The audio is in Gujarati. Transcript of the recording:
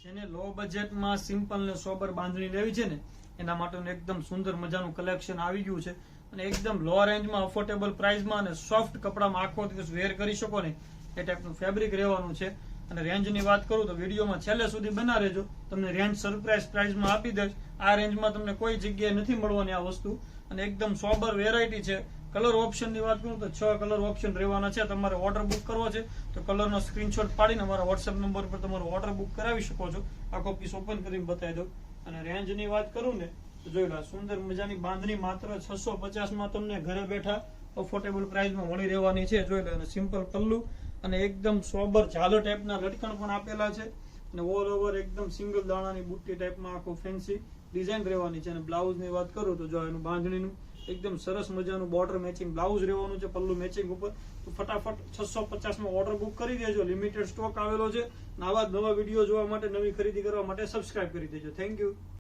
જેને લો બજેટમાં સિમ્પલ ને સોબર બાંધણી લેવી છે ને એના માટેનું એકદમ સુંદર મજાનું કલેક્શન આવી ગયું છે અને એકદમ લો રેન્જમાં અફોર્ડેબલ પ્રાઇસમાં અને સોફ્ટ કપડામાં આખો દિવસ વેર કરી શકો ને એ ટાઈપનું ફેબ્રિક રહેવાનું છે. અને રેન્જની વાત કરું તો વિડીયોમાં છેલ્લે સુધી બના રહેજો, તમને રેન્જ સરપ્રાઇઝ પ્રાઇસમાં આપી દઈશ. આ રેન્જમાં તમને કોઈ જગ્યાએ નથી મળવાની આ વસ્તુ અને એકદમ સોબર વેરાયટી છે. કલર ઓપ્શનની વાત કરું તો 6 કલર ઓપ્શન રહેવાના છે. તમારે ઓર્ડર બુક કરવો છે તો કલરનો સ્ક્રીનશોટ પાડીને અમારા વોટ્સએપ નંબર પર તમારો ઓર્ડર બુક કરાવી શકો છો. આખો પીસ ઓપન કરીને બતાવી દઉં. અને રેન્જની વાત કરું ને તો જોઈ લો, સુંદર મજાની બાંધણી માત્ર 650માં તમને ઘરે બેઠા અફોર્ડેબલ પ્રાઇસમાં મળી રહેવાની છે. જોઈ લો, અને સિમ્પલ પલ્લુ અને એકદમ સોબર ઝાલો ટાઈપના લટકણ પણ આપેલા છે અને ઓલ ઓવર એકદમ સિંગલ દાણાની બુટ્ટી ટાઈપમાં આખું ફેન્સી ડિઝાઇન રહેવાની છે. અને બ્લાઉઝની વાત કરું તો જો એનું બાંધણીનું એકદમ સરસ મજાનું બોર્ડર મેચિંગ બ્લાઉઝ રહેવાનું છે, પલ્લુ મેચિંગ ઉપર. તો ફટાફટ 650માં ઓર્ડર બુક કરી દેજો. લિમિટેડ સ્ટોક આવેલો છે. આવા જ નવા વિડીયો જોવા માટે, નવી ખરીદી કરવા માટે સબસ્ક્રાઇબ કરી દેજો. Thank you.